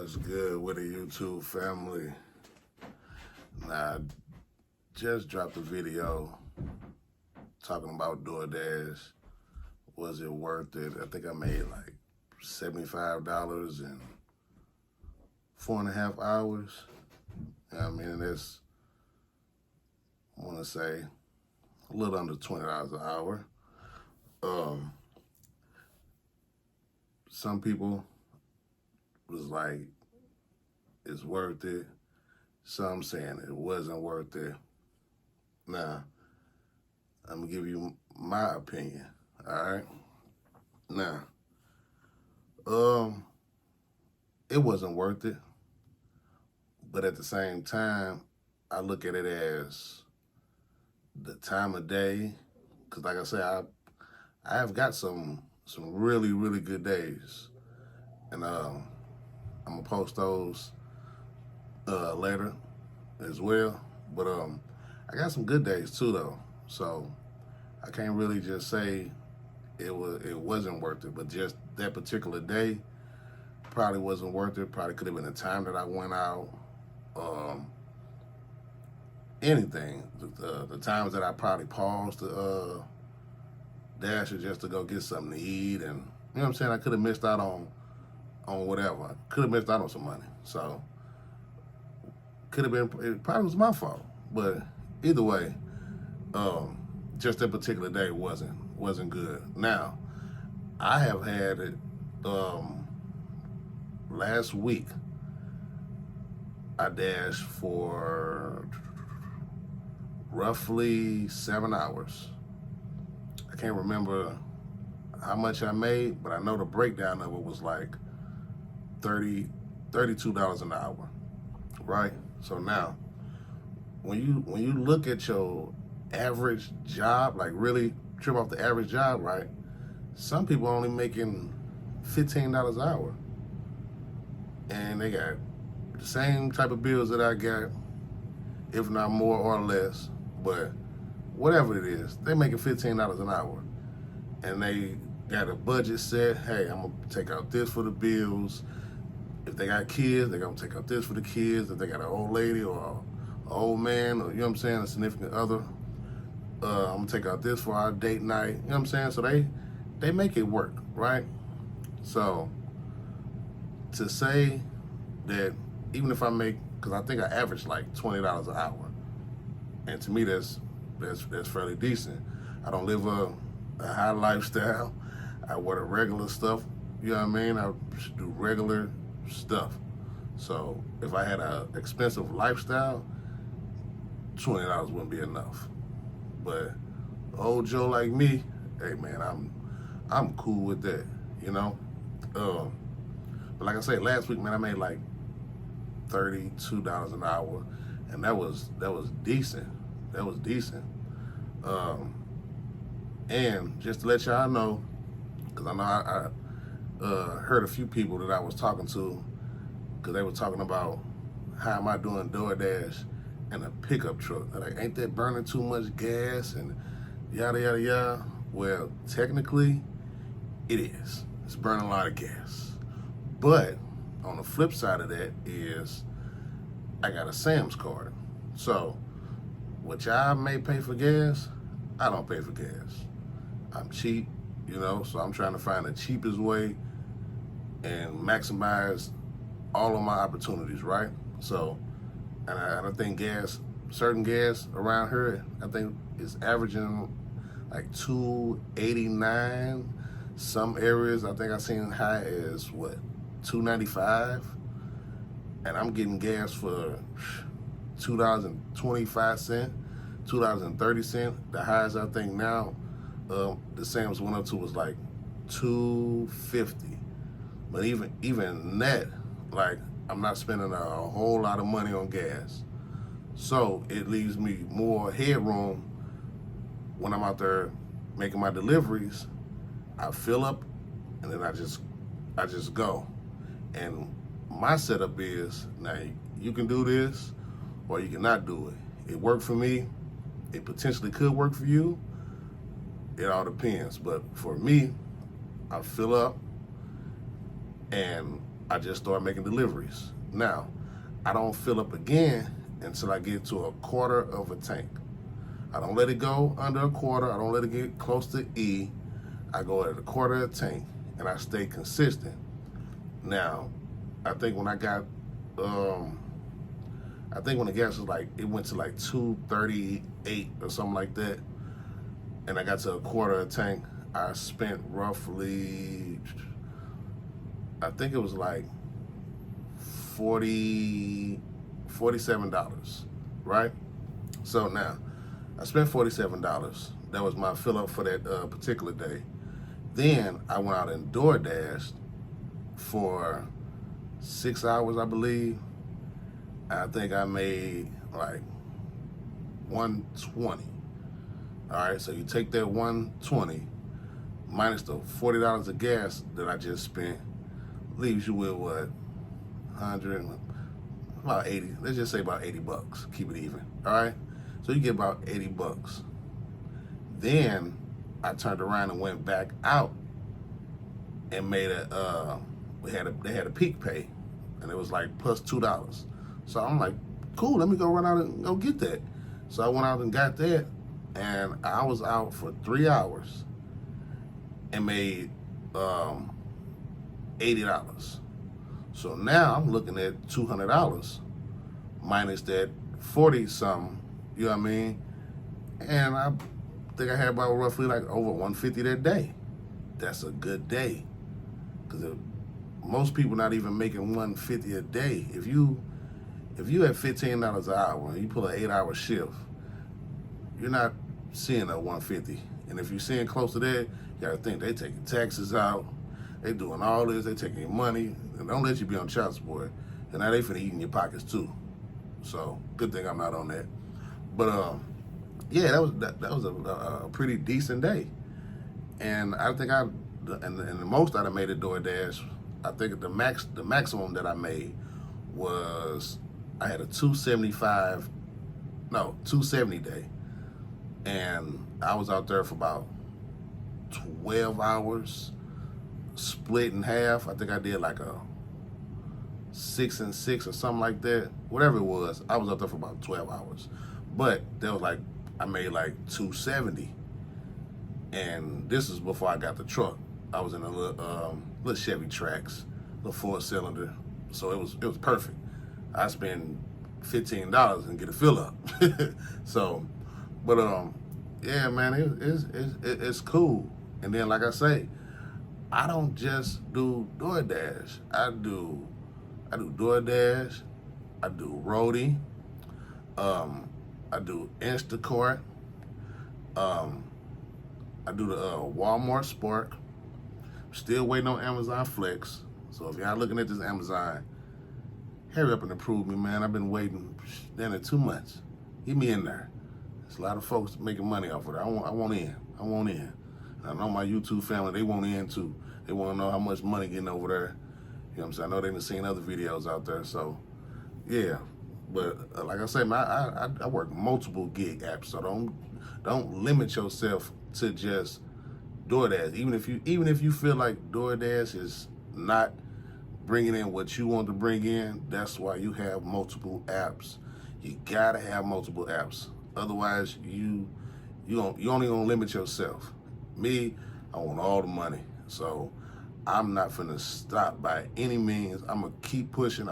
What's good with the YouTube family? Now, I just dropped a video talking about DoorDash. Was it worth it? I think I made like $75 in 4.5 hours. I mean, that's, I want to say, a little under $20 an hour. Some people was like, it's worth it. Some saying it wasn't worth it. Now, I'm gonna give you my opinion, all right? Now, it wasn't worth it, but at the same time, I look at it as the time of day, because like I said, I have got some really, really good days, and I'm gonna post those later as well. But I got some good days too though, so I can't really just say it wasn't worth it. But just that particular day probably wasn't worth it. Probably could have been the time that I went out. Anything. The times that I probably paused to dash it just to go get something to eat, and you know what I'm saying. I could have missed out on whatever. I could have missed out on some money. So could have been, it probably was my fault. But either way, just that particular day wasn't good. Now, I have had it last week. I dashed for roughly 7 hours. I can't remember how much I made, but I know the breakdown of it was like $32 an hour, right? So now, when you look at your average job, like really trip off the average job, right? Some people only making $15 an hour, and they got the same type of bills that I got, if not more or less. But whatever it is, they making $15 an hour, and they got a budget set. Hey, I'm gonna take out this for the bills. If they got kids, they're gonna take out this for the kids. If they got an old lady or an old man, or you know what I'm saying, a significant other, I'm gonna take out this for our date night. You know what I'm saying? So they make it work, right? So to say that even if I make, because I think I average like $20 an hour, and to me that's fairly decent. I don't live a high lifestyle. I wear the regular stuff. You know what I mean? I do regular stuff. So if I had an expensive lifestyle, $20 wouldn't be enough. But old Joe like me, hey man, I'm cool with that, you know. But like I said, last week, man, I made like $32 an hour, and that was decent. That was decent. And just to let y'all know, because I know I heard a few people that I was talking to, because they were talking about how am I doing DoorDash in a pickup truck. They're like, ain't that burning too much gas and yada, yada, yada. Well, technically, it is. It's burning a lot of gas. But on the flip side of that is I got a Sam's card. So what y'all may pay for gas, I don't pay for gas. I'm cheap, you know, so I'm trying to find the cheapest way and maximize all of my opportunities, right? So, and I think certain gas around here, I think is averaging like $2.89. Some areas, I think I've seen high as what, $2.95, and I'm getting gas for $2.25, $2.30. The highest I think now, the Sam's went up to was like $2.50. But even that, like, I'm not spending a whole lot of money on gas, so it leaves me more headroom when I'm out there making my deliveries. I fill up, and then I just go. And my setup is, now you can do this or you cannot do it. It worked for me. It potentially could work for you. It all depends. But for me, I fill up, and I just started making deliveries. Now, I don't fill up again until I get to a quarter of a tank. I don't let it go under a quarter. I don't let it get close to E. I go at a quarter of a tank, and I stay consistent. Now, I think when I got, I think when the gas was like, it went to like 238 or something like that, and I got to a quarter of a tank, I spent roughly, I think it was like $47, right? So now, I spent $47. That was my fill up for that particular day. Then I went out and DoorDashed for 6 hours, I believe. I think I made like 120. All right, so you take that 120 minus the $40 of gas that I just spent, leaves you with what, 100, about 80. Let's just say about 80 bucks. Keep it even. All right, so you get about 80 bucks. Then I turned around and went back out and made they had a peak pay, and it was like plus $2. So I'm like, cool, let me go run out and go get that. So I went out and got that, and I was out for 3 hours and made $80. So now I'm looking at $200 minus that 40 something, you know what I mean? And I think I had about roughly like over 150 that day. That's a good day, because most people not even making 150 a day. If you have $15 an hour and you pull an 8-hour shift, you're not seeing that 150. And if you're seeing close to that, you gotta think they taking taxes out, they doing all this, they taking your money, and don't let you be on child support. And now they finna eat in your pockets too. So good thing I'm not on that. But yeah, that was a pretty decent day. And I think and the most I'd have made at DoorDash, I think the maximum that I made was, I had a 270 day. And I was out there for about 12 hours, split in half. I think I did like a 6 and 6 or something like that. Whatever it was, I was out there for about 12 hours. But that was like, I made like 270. And this is before I got the truck. I was in a little Chevy Trax, little 4-cylinder. So it was perfect. I spend $15 and get a fill up. So, but yeah, man, it's cool. And then, like I say, I don't just do DoorDash. I do DoorDash. I do Roadie. I do Instacart. I do the Walmart Spark. Still waiting on Amazon Flex. So if y'all looking at this Amazon, hurry up and approve me, man. I've been waiting in 2 months. Get me in there. There's a lot of folks making money off of it. I want in. And I know my YouTube family, they want in too. They want to know how much money getting over there. You know what I'm saying? I know they've seen other videos out there. So yeah. But like I say, man, I work multiple gig apps. So don't limit yourself to just DoorDash. Even if you feel like DoorDash is not bringing in what you want to bring in, that's why you have multiple apps. You gotta have multiple apps. Otherwise, you only gonna limit yourself. Me, I want all the money. So I'm not finna stop by any means. I'm gonna keep pushing.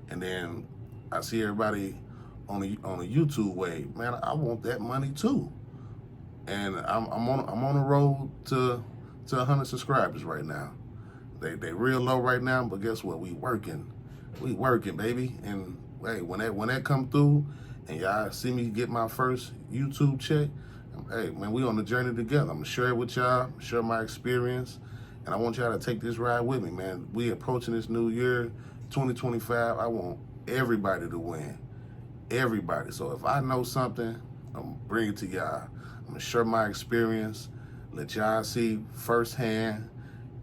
And then I see everybody on a YouTube wave. Man, I want that money too. And I'm on the road to 100 subscribers right now. They real low right now, but guess what? We working, baby. And hey, when that come through, and y'all see me get my first YouTube check, hey man, we on the journey together. I'm gonna share it with y'all, share my experience, and I want y'all to take this ride with me, man. We approaching this new year, 2025. I want everybody to win, everybody. So if I know something, I'm gonna bring it to y'all. I'm gonna share my experience, let y'all see firsthand.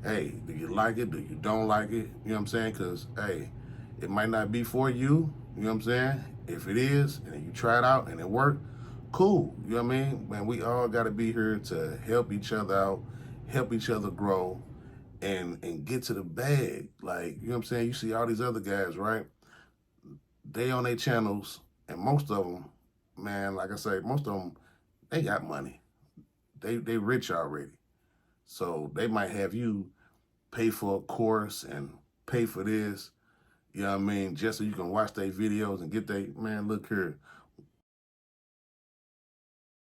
Hey, do you like it? Do you don't like it? You know what I'm saying? Because, hey, it might not be for you. You know what I'm saying? If it is, and you try it out and it worked, cool. You know what I mean? Man, we all got to be here to help each other out, help each other grow. and get to the bag. Like, you know what I'm saying? You see all these other guys, right? They on their channels, and most of them, man, like I say, most of them, they got money. They rich already. So they might have you pay for a course and pay for this, you know what I mean, just so you can watch their videos and get man, look here.